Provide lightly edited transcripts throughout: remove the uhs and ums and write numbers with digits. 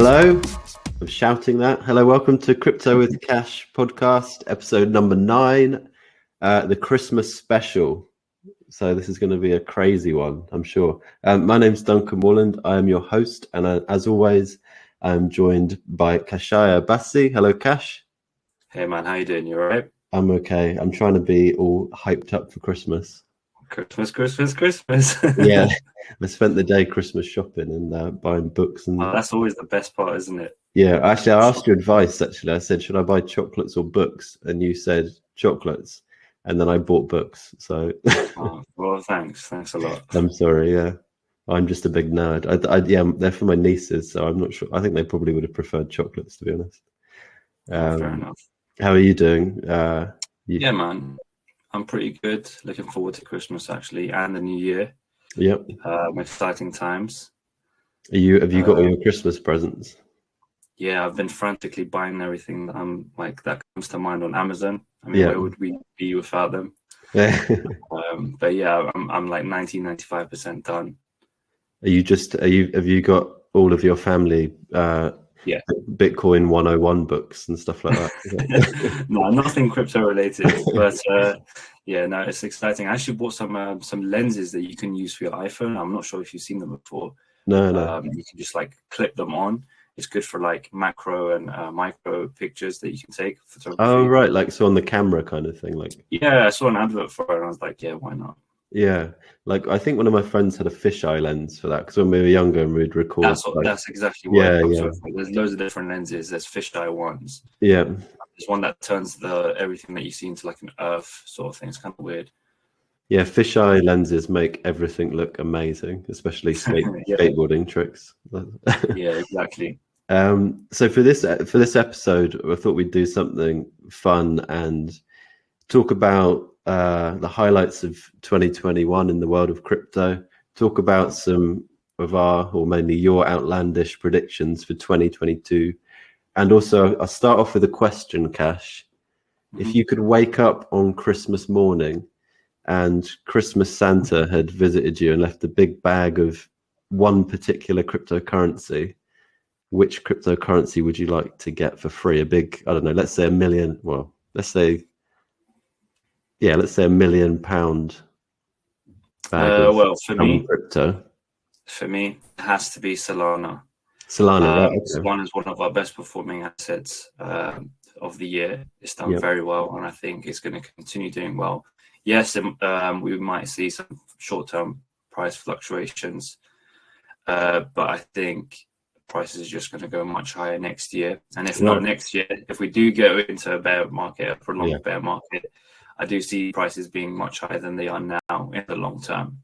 Hello, I'm shouting that. Hello, welcome to Crypto with Kash podcast, episode number 9, the Christmas special. So this is going to be a crazy one, I'm sure. My name's Duncan Morland. I am your host, and as always, I'm joined by Kashaya Bassi. Hello, Kash. Hey man, how you doing? You all right? I'm okay. I'm trying to be all hyped up for Christmas. Christmas. Yeah, I spent the day Christmas shopping and buying books and. Oh, that's always the best part, isn't it? Yeah, actually, I asked your advice. Actually, I said, should I buy chocolates or books? And you said chocolates, and then I bought books. So. Oh, well, thanks a lot. I'm sorry. Yeah, I'm just a big nerd. Yeah, they're for my nieces, so I'm not sure. I think they probably would have preferred chocolates, to be honest. Fair enough. How are you doing? Yeah, man, I'm pretty good. Looking forward to Christmas actually, and the New Year. Yep. Exciting times. Have you got all your Christmas presents? Yeah, I've been frantically buying everything that comes to mind on Amazon. I mean, where would we be without them? But yeah, I'm like 95% done. Have you got all of your family yeah, Bitcoin 101 books and stuff like that? No, nothing crypto related, but yeah, no, it's exciting. I actually bought some lenses that you can use for your iPhone. I'm not sure if you've seen them before. No. You can just like clip them on. It's good for like macro and micro pictures that you can take. Photography. Oh, right, like so on the camera kind of thing. Like, yeah, I saw an advert for it and I was like, yeah, why not? Yeah, like I think one of my friends had a fisheye lens for that because when we were younger and we'd record. That's exactly what. Yeah. There's loads of different lenses. There's fisheye ones. Yeah. There's one that turns everything that you see into like an Earth sort of thing. It's kind of weird. Yeah, fisheye lenses make everything look amazing, especially skateboarding tricks. Yeah, exactly. So for this episode, I thought we'd do something fun and talk about the highlights of 2021 in the world of crypto. Talk about some of or mainly your outlandish predictions for 2022, and also I'll start off with a question, Kash. Mm-hmm. If you could wake up on Christmas morning and Christmas Santa had visited you and left a big bag of one particular cryptocurrency, which cryptocurrency would you like to get for free? A big, I don't know, let's say $1 million. Well, let's say £1 million bag well, for me, crypto. For me, it has to be Solana. Right? Okay. Solana is one of our best performing assets of the year. It's done very well, and I think it's going to continue doing well. Yes, we might see some short-term price fluctuations, but I think prices are just going to go much higher next year. And if not next year, if we do go into a bear market, a prolonged bear market, I do see prices being much higher than they are now in the long term.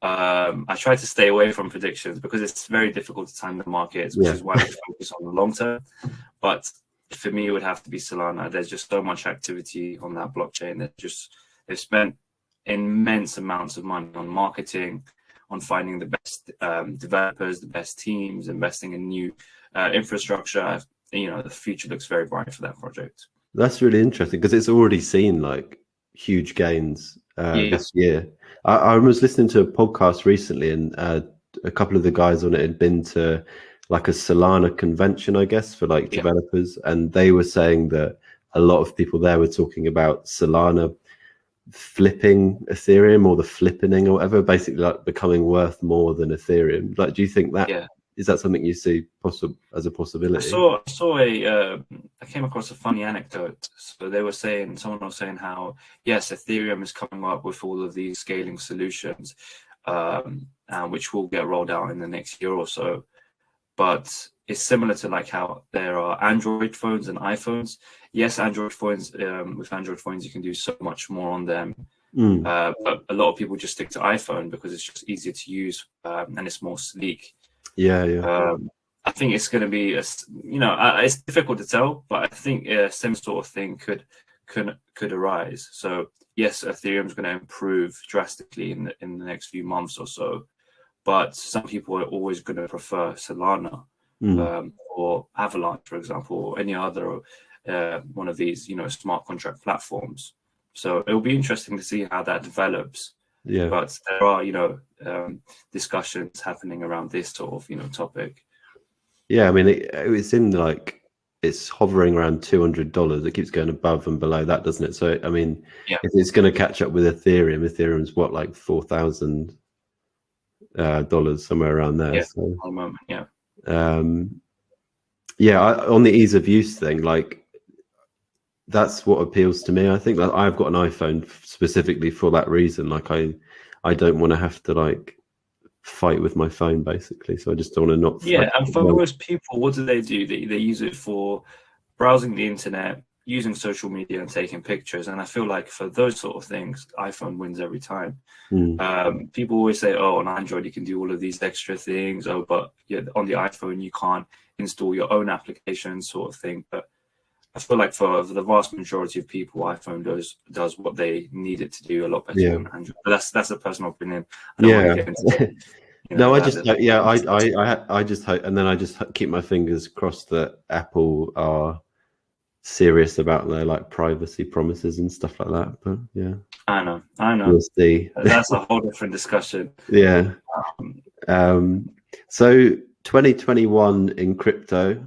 I try to stay away from predictions because it's very difficult to time the markets, which is why we focus on the long term. But for me, it would have to be Solana. There's just so much activity on that blockchain. They've spent immense amounts of money on marketing, on finding the best developers, the best teams, investing in new infrastructure. The future looks very bright for that project. That's really interesting because it's already seen like huge gains this year. I was listening to a podcast recently, and a couple of the guys on it had been to like a Solana convention, I guess, for like developers, and they were saying that a lot of people there were talking about Solana flipping Ethereum or the flippening or whatever, basically like becoming worth more than Ethereum. Like, do you think that is that something you see as a possibility? I came across a funny anecdote. So someone was saying how yes, Ethereum is coming up with all of these scaling solutions, which will get rolled out in the next year or so. But it's similar to like how there are Android phones and iPhones. Yes, Android phones, with Android phones, you can do so much more on them. But a lot of people just stick to iPhone because it's just easier to use and it's more sleek. I think it's going to be, it's difficult to tell, but I think a same sort of thing could arise. So yes, Ethereum is going to improve drastically in the next few months or so, but some people are always going to prefer Solana or Avalanche, for example, or any other one of these, smart contract platforms. So it'll be interesting to see how that develops. But there are, discussions happening around this sort of, topic. Yeah, I mean, it's in like it's hovering around $200. It keeps going above and below that, doesn't it? So, I mean, Yeah. if it's going to catch up with Ethereum, Ethereum's what, like $4,000 somewhere around there. Yeah. So, At the moment, yeah. Yeah, on the ease of use thing, like that's what appeals to me. I think that I've got an iPhone specifically for that reason. Like I don't want to have to like fight with my phone basically. So I just don't want to not. Yeah, and for most people, what do? They use it for browsing the internet, using social media, and taking pictures. And I feel like for those sort of things, iPhone wins every time. People always say, "Oh, on Android you can do all of these extra things." Oh, but yeah, on the iPhone you can't install your own application, sort of thing. But I feel like for the vast majority of people, iPhone does what they need it to do a lot better than Android. But that's a personal opinion. I don't want to get into. No, I just I just hope, and then I just keep my fingers crossed that Apple are serious about their like privacy promises and stuff like that. But yeah, I know. We'll see. That's a whole different discussion. Yeah. So 2021 in crypto,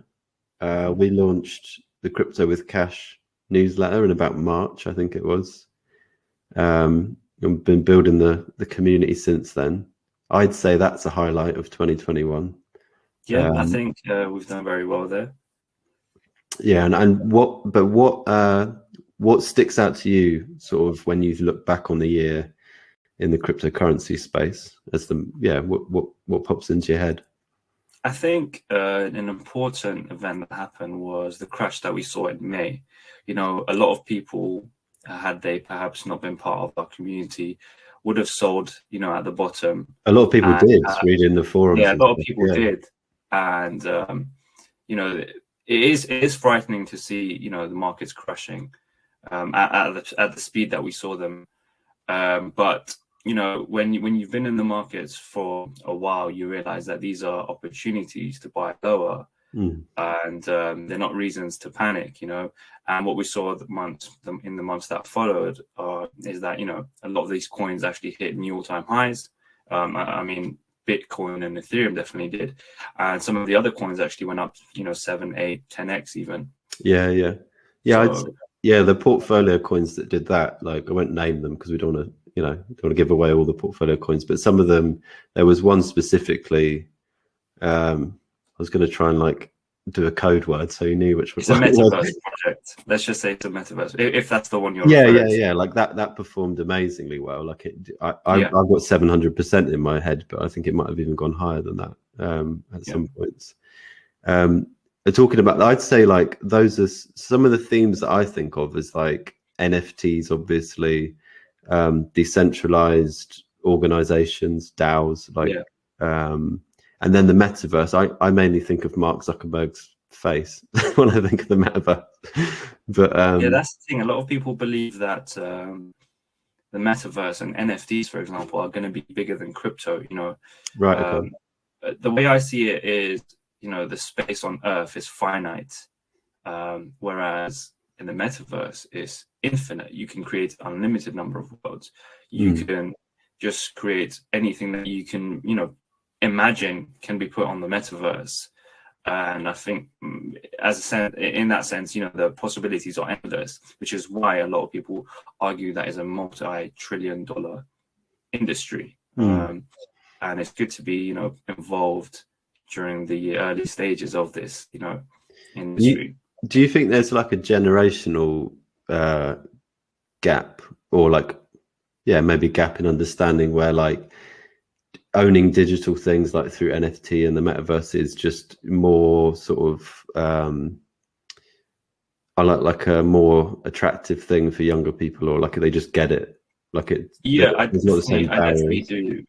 we launched the Crypto with Kash newsletter in about March, I think it was. I've been building the community since then. I'd say that's a highlight of 2021. Yeah, I think we've done very well there. Yeah, and what sticks out to you sort of when you look back on the year in the cryptocurrency space as what pops into your head? I think an important event that happened was the crash that we saw in May. You know, a lot of people, had they perhaps not been part of our community, would have sold, you know, at the bottom. A lot of people did, reading the forums. Yeah, a lot of people did. And, you know, it is frightening to see, you know, the markets crashing at the speed that we saw them. But, you know, when you've been in the markets for a while, you realize that these are opportunities to buy lower. And they're not reasons to panic, you know. And what we saw in the months that followed is that, you know, a lot of these coins actually hit new all-time highs. I mean, Bitcoin and Ethereum definitely did, and some of the other coins actually went up, you know, 7, 8, 10x even. Yeah. The portfolio coins that did that, like I won't name them because we don't want to give away all the portfolio coins, but some of them, there was one specifically. I was going to try and like do a code word so you knew which was. It's a metaverse project. Let's just say it's a metaverse. If that's the one you're Yeah. Like that performed amazingly well. Like I've got 700% in my head, but I think it might have even gone higher than that at some points. Talking about, I'd say like those are some of the themes that I think of as like NFTs, obviously, decentralized organizations, DAOs, like. And then the metaverse, I mainly think of Mark Zuckerberg's face when I think of the metaverse. But that's the thing. A lot of people believe that the metaverse and NFTs, for example, are going to be bigger than crypto. You know, right? Okay. The way I see it is, you know, the space on Earth is finite, whereas in the metaverse is infinite. You can create an unlimited number of worlds. You can just create anything that you can, you know, imagine can be put on the metaverse. And I think in that sense, you know, the possibilities are endless, which is why a lot of people argue that is a multi-trillion-dollar industry. And it's good to be, you know, involved during the early stages of this, you know, industry. Do you think there's like a generational gap, or like, maybe gap in understanding where like owning digital things like through NFT and the metaverse is just more sort of like a more attractive thing for younger people, or like they just get it, like it? I definitely do.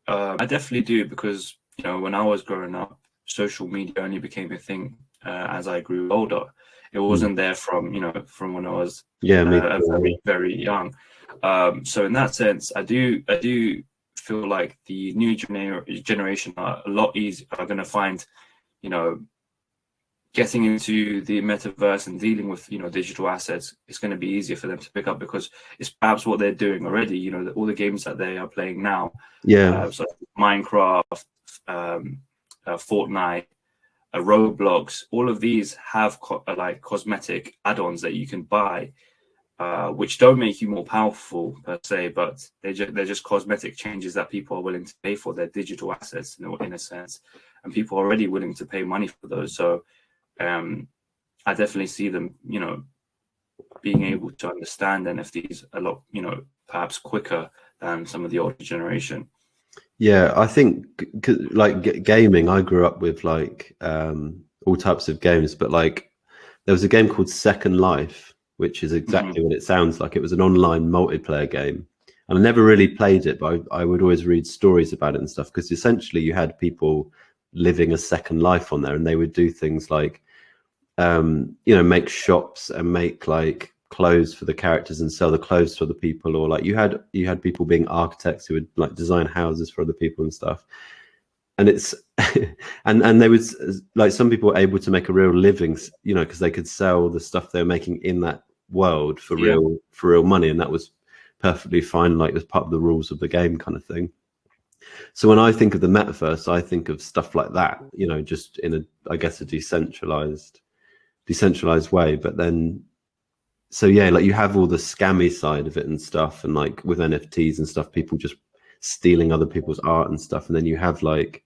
I definitely do, because, you know, when I was growing up, social media only became a thing as I grew older. It wasn't there from when I was very, very young. So in that sense, I do feel like the new generation are a lot easier, are going to find, you know, getting into the metaverse and dealing with, you know, digital assets, it's going to be easier for them to pick up, because it's perhaps what they're doing already. You know, all the games that they are playing now, so Minecraft, Fortnite, Roblox, all of these have like cosmetic add-ons that you can buy, which don't make you more powerful per se, but they're just cosmetic changes that people are willing to pay for. They're digital assets in a sense, and people are already willing to pay money for those. So I definitely see them, being able to understand NFTs a lot, perhaps quicker than some of the older generation. Yeah, I think like gaming, I grew up with like all types of games, but like there was a game called Second Life, which is exactly what it sounds like. It was an online multiplayer game, and I never really played it, but I would always read stories about it and stuff, because essentially you had people living a second life on there, and they would do things like make shops and make like clothes for the characters and sell the clothes for the people, or like you had people being architects who would like design houses for other people and stuff. And it's and they was like, some people were able to make a real living, because they could sell the stuff they were making in that world for real money, and that was perfectly fine, like it was part of the rules of the game kind of thing. So when I think of the metaverse, I think of stuff like that, just in a decentralized way. But then, so yeah, like you have all the scammy side of it and stuff, and like with NFTs and stuff, people just stealing other people's art and stuff. And then you have like,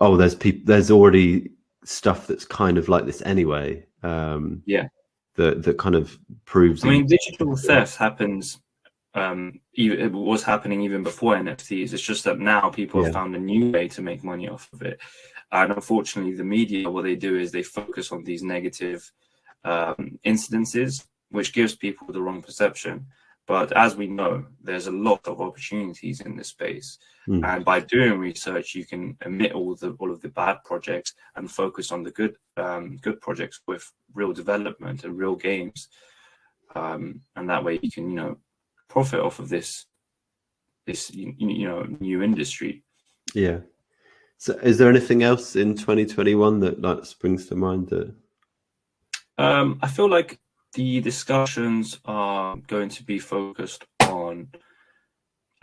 there's already stuff that's kind of like this anyway. That kind of proves. I mean, digital theft happens. It was happening even before NFTs. It's just that now people have found a new way to make money off of it. And unfortunately, the media, what they do is they focus on these negative incidences, which gives people the wrong perception. But as we know, there's a lot of opportunities in this space. And by doing research, you can omit all of the bad projects and focus on the good projects with real development and real games. And that way you can, profit off of this new industry. Yeah. So is there anything else in 2021 that springs to mind? I feel like the discussions are going to be focused on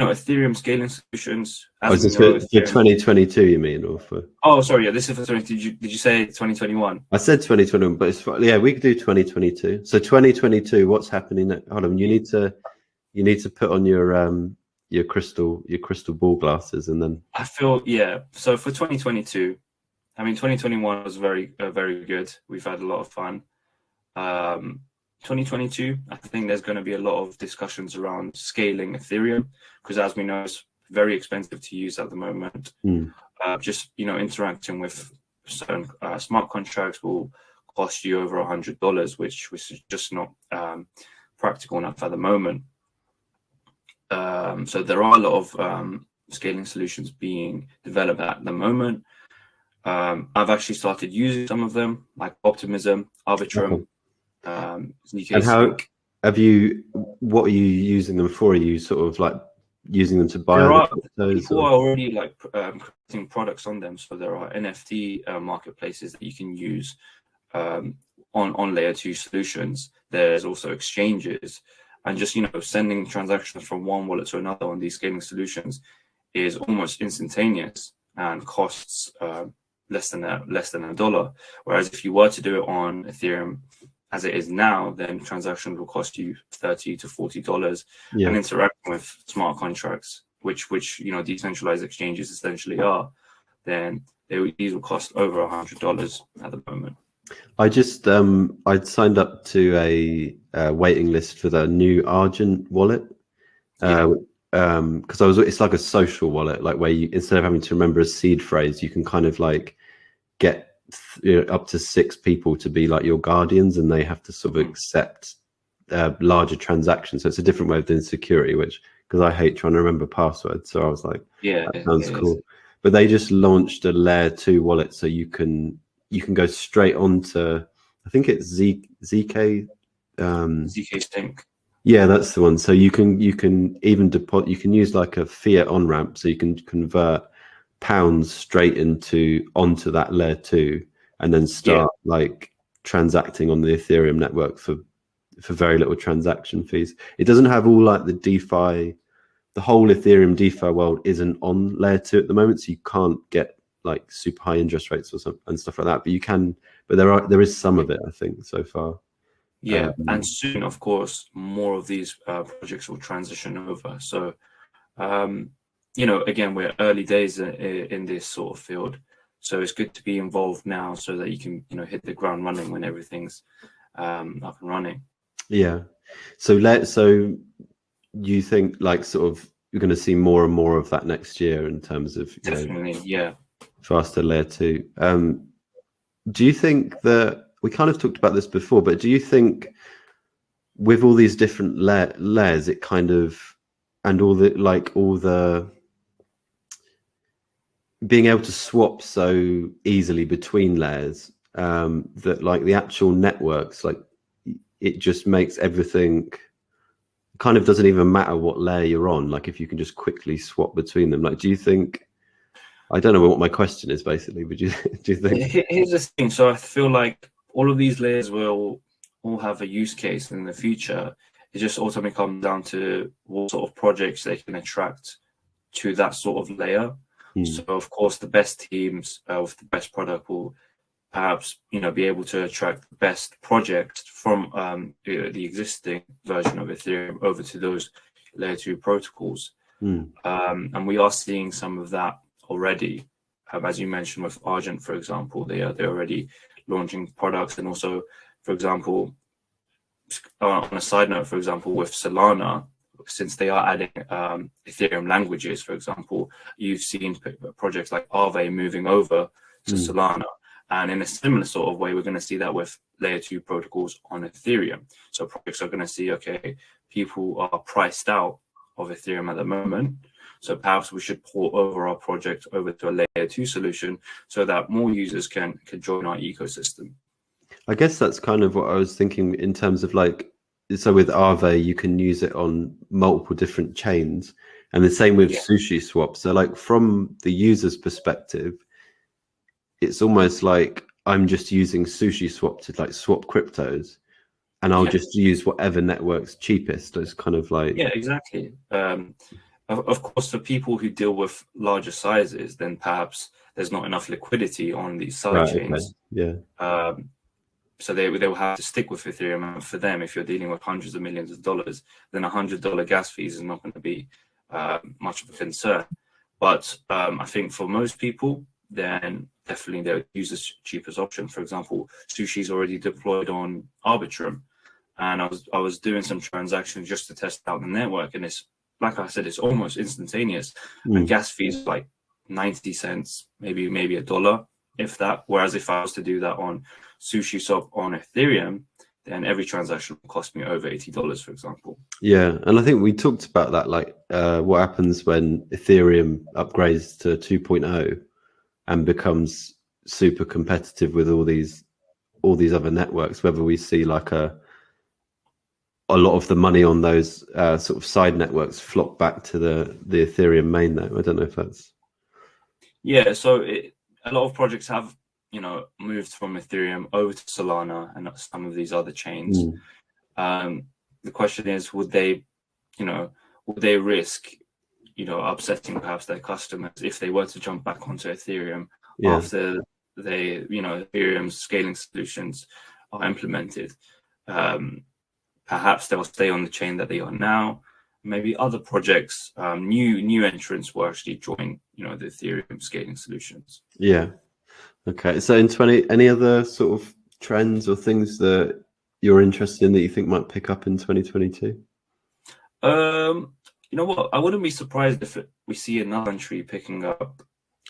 Ethereum scaling solutions. Is this for 2022, you mean, or for? Oh, sorry, yeah, this is for 20. Did you say 2021? I said 2021, but we could do 2022. So 2022, what's happening? Hold on, you need to put on your crystal ball glasses, and then I feel so for 2022, I mean 2021 was very good. We've had a lot of fun. 2022, I think there's going to be a lot of discussions around scaling Ethereum, because as we know, it's very expensive to use at the moment. Just interacting with certain smart contracts will cost you over $100, which is just not practical enough at the moment. So there are a lot of scaling solutions being developed at the moment. I've actually started using some of them, like Optimism, Arbitrum, ZK. And how have you? What are you using them for? Are you sort of like using them to buy? People are already like creating products on them. So there are NFT marketplaces that you can use on layer 2 solutions. There's also exchanges. And just sending transactions from one wallet to another on these scaling solutions is almost instantaneous and costs less than $1. Whereas if you were to do it on Ethereum as it is now, then transactions will cost you $30 to $40. And interacting with smart contracts, which decentralized exchanges essentially are, then these will cost over $100 at the moment. I just I'd signed up to a waiting list for the new Argent wallet, because it's like a social wallet, like where you, instead of having to remember a seed phrase, you can kind of like get up to 6 people to be like your guardians, and they have to sort of accept larger transactions. So it's a different way of doing security, which, because I hate trying to remember passwords, so I was like, that sounds cool. But they just launched a layer 2 wallet, so you can go straight onto, I think it's ZK Stink. Yeah, that's the one. So you can even deposit. You can use like a fiat on ramp, so you can convert pounds straight onto that layer 2, and then start like transacting on the Ethereum network for very little transaction fees. It doesn't have all like the DeFi. The whole Ethereum DeFi world isn't on layer 2 at the moment, so you can't get like super high interest rates or some and stuff like that. But there is some of it, I think, so far. Yeah, and soon, of course, more of these projects will transition over. So, again, we're early days in this sort of field, so it's good to be involved now so that you can, hit the ground running when everything's up and running. Yeah. So you think like sort of you're going to see more and more of that next year in terms of Definitely, yeah. faster layer 2. Do you think that we kind of talked about this before, but do you think with all these different layers, it kind of, and all the being able to swap so easily between layers, that like the actual networks, like it just makes everything kind of doesn't even matter what layer you're on. Like if you can just quickly swap between them, like, do you think, I don't know what my question is basically, but do you think? Here's the thing. So I feel like all of these layers will all have a use case in the future. It just ultimately comes down to what sort of projects they can attract to that sort of layer. So of course, the best teams with the best product will perhaps be able to attract the best projects from the existing version of Ethereum over to those layer 2 protocols. And we are seeing some of that already. As you mentioned with Argent, for example, they're already launching products. And also, for example, on a side note, for example, with Solana, since they are adding Ethereum languages, for example, you've seen projects like Aave moving over to Solana. And in a similar sort of way, we're going to see that with layer 2 protocols on Ethereum. So projects are going to see, okay, people are priced out of Ethereum at the moment, so perhaps we should port over our project over to a layer 2 solution so that more users can join our ecosystem. I guess that's kind of what I was thinking in terms of like, so with Aave, you can use it on multiple different chains, and the same with SushiSwap. So like from the user's perspective, it's almost like I'm just using SushiSwap to like swap cryptos, and I'll just use whatever network's cheapest. It's kind of like, yeah, exactly. Of course, for people who deal with larger sizes, then perhaps there's not enough liquidity on these side chains. Okay. Yeah. So they will have to stick with Ethereum. And for them, if you're dealing with hundreds of millions of dollars, then $100 gas fees is not going to be much of a concern. But I think for most people, then definitely they'll use the cheapest option. For example, Sushi's already deployed on Arbitrum, and I was doing some transactions just to test out the network, and it's, like I said, it's almost instantaneous. And gas fees like 90 cents, maybe $1, if that. Whereas if I was to do that on SushiSwap on Ethereum, then every transaction will cost me over $80, for example. Yeah, and I think we talked about that, like what happens when Ethereum upgrades to 2.0 and becomes super competitive with all these other networks, whether we see like a lot of the money on those sort of side networks flock back to the Ethereum mainnet. I don't know if that's... Yeah, so a lot of projects have moved from Ethereum over to Solana and some of these other chains. The question is, would they risk upsetting perhaps their customers if they were to jump back onto Ethereum after Ethereum's scaling solutions are implemented? Perhaps they'll stay on the chain that they are now. Maybe other projects, new entrants will actually join the Ethereum scaling solutions. Yeah. Okay. So any other sort of trends or things that you're interested in that you think might pick up in 2022? You know what? I wouldn't be surprised if we see another country picking up.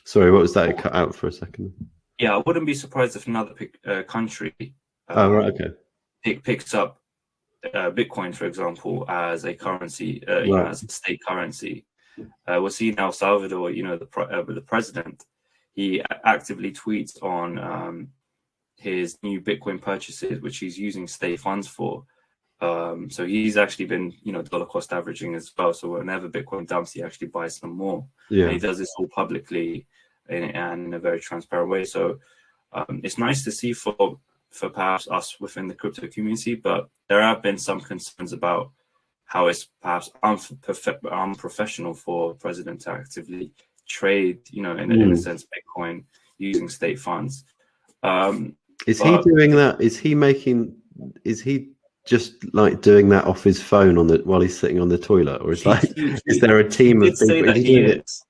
Sorry, what was that? It cut out for a second. Yeah, I wouldn't be surprised if another country right, okay. picks up Bitcoin, for example, as a currency, as a state currency. We'll see in El Salvador, the president, he actively tweets on his new Bitcoin purchases, which he's using state funds for. So he's actually been, dollar cost averaging as well. So whenever Bitcoin dumps, he actually buys some more. Yeah. And he does this all publicly and in a very transparent way. So it's nice to see for perhaps us within the crypto community, but there have been some concerns about how it's perhaps unprofessional for a president to actively trade, in a sense, Bitcoin using state funds. Is he doing that? Is he just like doing that off his phone while he's sitting on the toilet, or is there a team of people? Say that he is.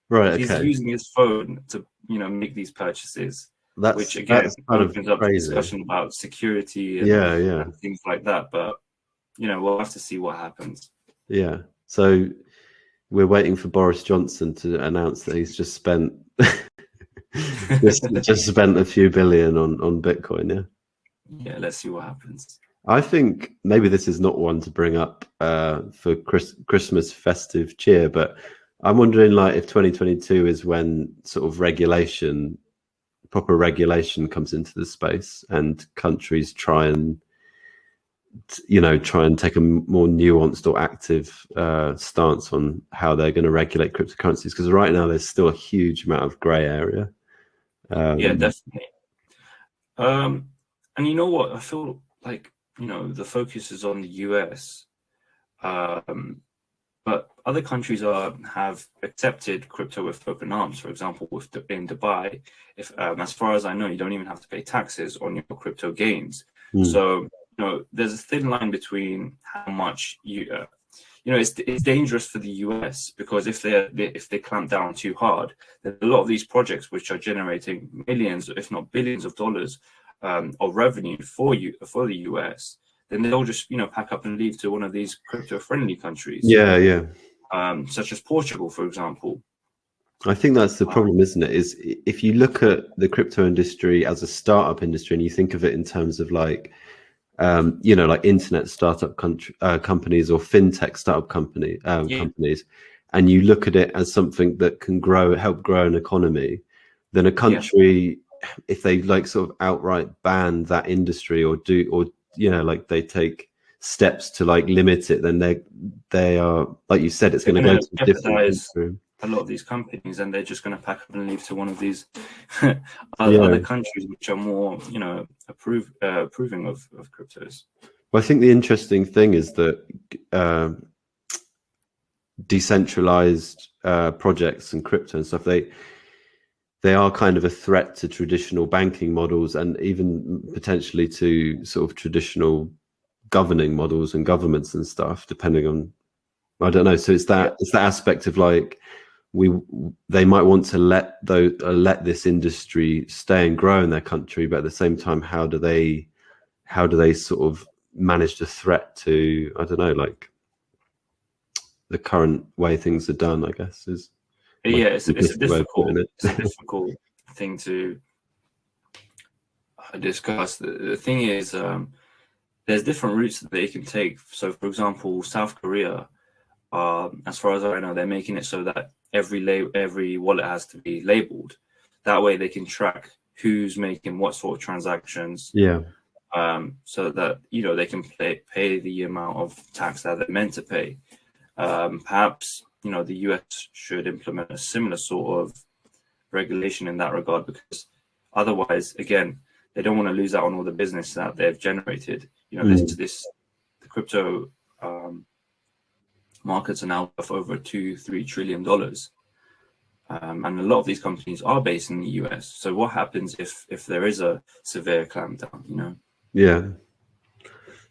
Right. He's okay. using his phone to, make these purchases, which again that's kind opens up the discussion about security and things like that. But we'll have to see what happens. Yeah. So we're waiting for Boris Johnson to announce that he's just spent just spent a few billion on Bitcoin. Yeah. Let's see what happens. I think maybe this is not one to bring up for Christmas festive cheer, but I'm wondering, like, if 2022 is when sort of proper regulation comes into the space, and countries try and take a more nuanced or active stance on how they're going to regulate cryptocurrencies. Because right now there's still a huge amount of grey area. Yeah, definitely. And you know what? I feel like, the focus is on the US, but other countries have accepted crypto with open arms. For example, in Dubai, if as far as I know, you don't even have to pay taxes on your crypto gains. So there's a thin line between how much it's dangerous for the US, because if they clamp down too hard, then a lot of these projects which are generating millions, if not billions of dollars of revenue for the US, then they'll just pack up and leave to one of these crypto-friendly countries. Such as Portugal, for example. I think that's the problem, isn't it? Is if you look at the crypto industry as a startup industry, and you think of it in terms of like internet startup companies or fintech startup companies, and you look at it as something that can help grow an economy, then a country, if they like sort of outright ban that industry or they take steps to like limit it, then they are, like you said, it's going to go to a different a lot of these companies, and they're just going to pack up and leave to one of these other countries which are more approving of cryptos. Well, I think the interesting thing is that decentralized projects and crypto and stuff, they are kind of a threat to traditional banking models, and even potentially to sort of traditional governing models and governments and stuff, depending on, I don't know. So it's that aspect of like, they might want to let this industry stay and grow in their country, but at the same time, how do they sort of manage the threat to, I don't know, like the current way things are done, I guess, is it's a difficult thing to discuss. The thing is, there's different routes that they can take. So, for example, South Korea, as far as I know, they're making it so that every wallet has to be labeled. That way, they can track who's making what sort of transactions. So that they can pay the amount of tax that they're meant to pay. Perhaps the US should implement a similar sort of regulation in that regard, because otherwise, again, they don't want to lose out on all the business that they've generated. The crypto markets are now worth over $2-3 trillion, and a lot of these companies are based in the US. So what happens if there is a severe clampdown?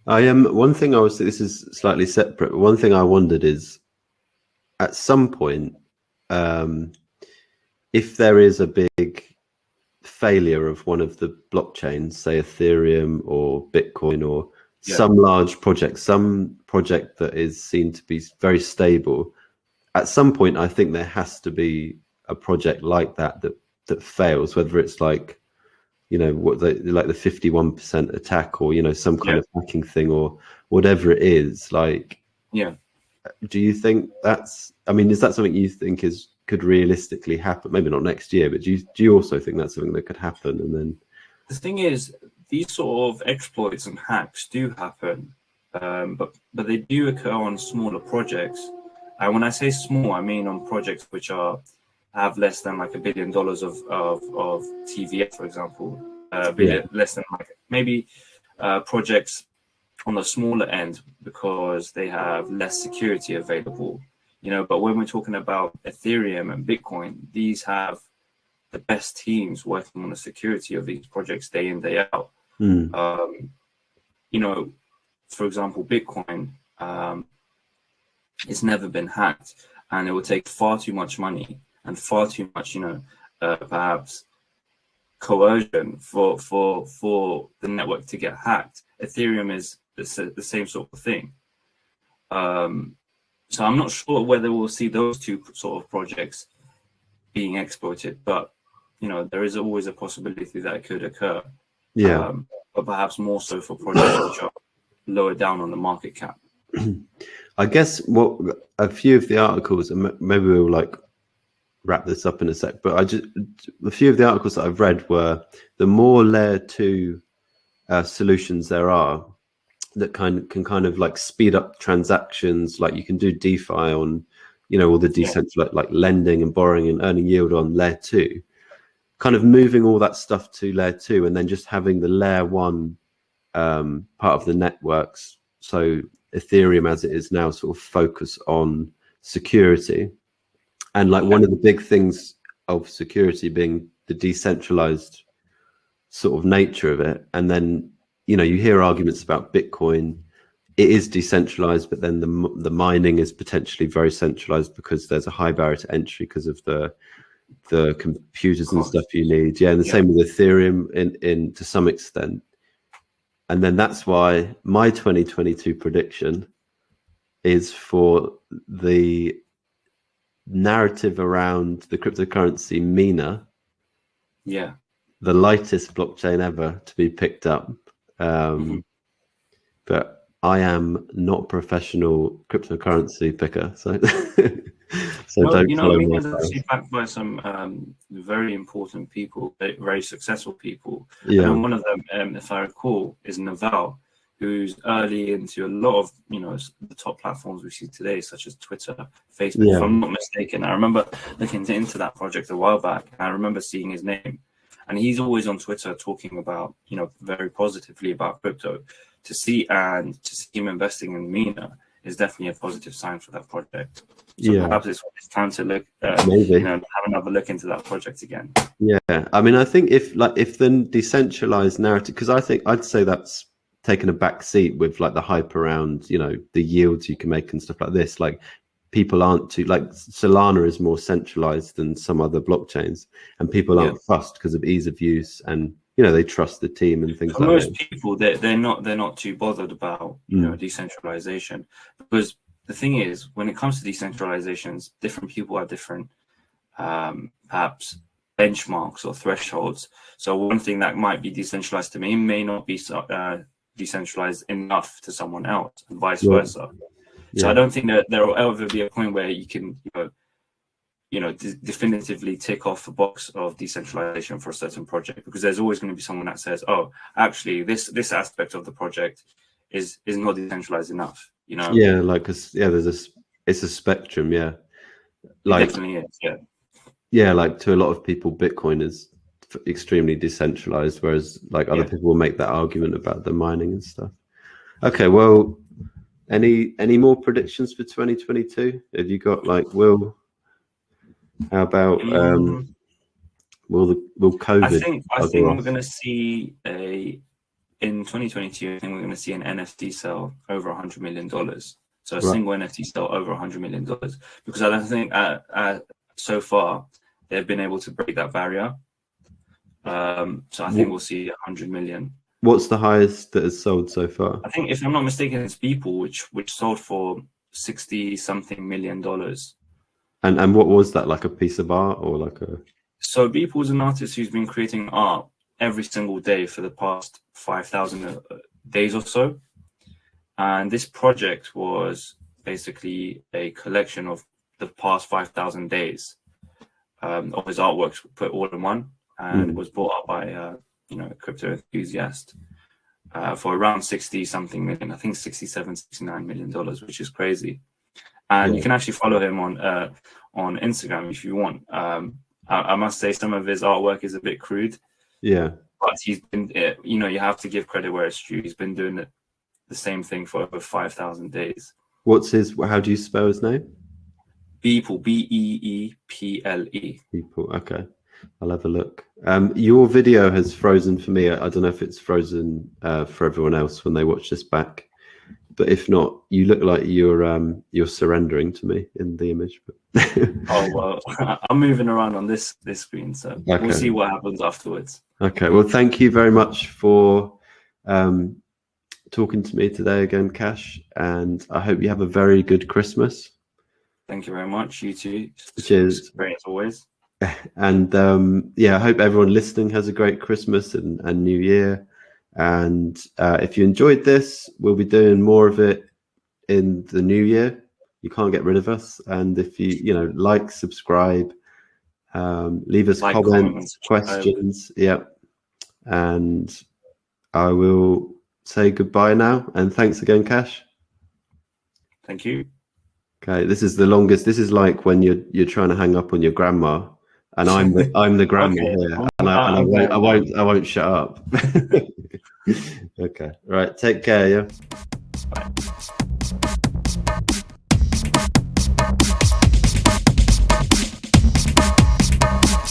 One thing this is slightly separate, but one thing I wondered is, at some point, if there is a big failure of one of the blockchains, say Ethereum or Bitcoin or some large project, some project that is seen to be very stable, at some point, I think there has to be a project like that fails, whether it's like, like the 51% attack, or some kind of hacking thing, or whatever it is. Like, do you think is that something you think could realistically happen? Maybe not next year, but do you also think that's something that could happen? And then the thing is, these sort of exploits and hacks do happen, but they do occur on smaller projects. And when I say small, I mean on projects which have less than like $1 billion of TVF, for example, less than like maybe projects on the smaller end, because they have less security available. But when we're talking about Ethereum and Bitcoin, these have the best teams working on the security of these projects day in, day out. For example, Bitcoin, it's never been hacked, and it would take far too much money and far too much, perhaps coercion for the network to get hacked. Ethereum is the same sort of thing. So I'm not sure whether we'll see those two sort of projects being exploited, but there is always a possibility that it could occur. Yeah. But perhaps more so for projects which are lower down on the market cap. I guess what a few of the articles, and maybe we'll like wrap this up in a sec, but a few of the articles that I've read were the more layer 2 solutions there are that can kind of like speed up transactions. Like you can do DeFi on, all the decentralized like lending and borrowing and earning yield on layer 2, kind of moving all that stuff to layer 2, and then just having the layer 1 part of the networks. So Ethereum as it is now sort of focus on security, and like one of the big things of security being the decentralized sort of nature of it. And then you hear arguments about Bitcoin. It is decentralized, but then the mining is potentially very centralized because there's a high barrier to entry because of the computers and stuff you need. And the same with Ethereum in to some extent. And then that's why my 2022 prediction is for the narrative around the cryptocurrency Mina, the lightest blockchain ever to be picked up. But I am not a professional cryptocurrency picker, so don't follow me. Mina's actually backed by some very important people, very successful people. And one of them, if I recall, is Naval, who's early into a lot of the top platforms we see today, such as Twitter, Facebook. If I'm not mistaken, I remember looking into that project a while back. And I remember seeing his name, and he's always on Twitter talking about very positively about crypto. To see him investing in Mina is definitely a positive sign for that project. So perhaps it's time to look, maybe have another look into that project again. Yeah, I mean, I think if the decentralized narrative, because I'd say that's taken a back seat with like the hype around the yields you can make and stuff like this. Like people aren't too, like Solana is more centralized than some other blockchains, and people aren't fussed because of ease of use, and they trust the team and things for like most that. People, they're not too bothered about decentralization, because the thing is, when it comes to decentralizations, different people have different perhaps benchmarks or thresholds. So one thing that might be decentralized to me may not be decentralized enough to someone else, and vice versa. So I don't think that there will ever be a point where you can definitively tick off the box of decentralization for a certain project, because there's always going to be someone that says, oh, actually this aspect of the project is not decentralized enough. Like it's a spectrum. Like it definitely is. Like to a lot of people Bitcoin is extremely decentralized, whereas like other people will make that argument about the mining and stuff. Okay, well, any more predictions for 2022? Have you got Will? How about will COVID? I think we're going to see in 2022. I think we're going to see an NFT sell over $100 million. So a single NFT sell over $100 million, because I don't think so far they've been able to break that barrier. So I think we'll see 100 million. What's the highest that has sold so far? I think, if I'm not mistaken, it's Beeple, which sold for $60-something million. And what was that, like a piece of art or like a? So Beeple is an artist who's been creating art every single day for the past 5,000 days or so. And this project was basically a collection of the past 5,000 days of his artworks put all in one, and it was bought up by a crypto enthusiast for around 60-something million. I think $67-69 million, which is crazy. And you can actually follow him on Instagram if you want. I must say some of his artwork is a bit crude. But he's been, you have to give credit where it's due. He's been doing the same thing for over 5,000 days. How do you spell his name? Beeple, Beeeple. People. Okay, I'll have a look. Your video has frozen for me. I don't know if it's frozen for everyone else when they watch this back. But if not, you look like you're surrendering to me in the image. Oh well, I'm moving around on this screen, so Okay. We'll see what happens afterwards. Okay. Well, thank you very much for talking to me today again, Kash, and I hope you have a very good Christmas. Thank you very much. You too. Cheers. Great as always. And yeah, I hope everyone listening has a great Christmas and New Year. And if you enjoyed this, we'll be doing more of it in the new year. You can't get rid of us. And if you like, subscribe, leave us comments, questions. Yeah. And I will say goodbye now. And thanks again, Kash. Thank you. Okay, this is the longest. This is like when you're trying to hang up on your grandma, and I'm the grandma Okay. here, and I won't shut up. Okay, right. Take care. Yeah. Bye.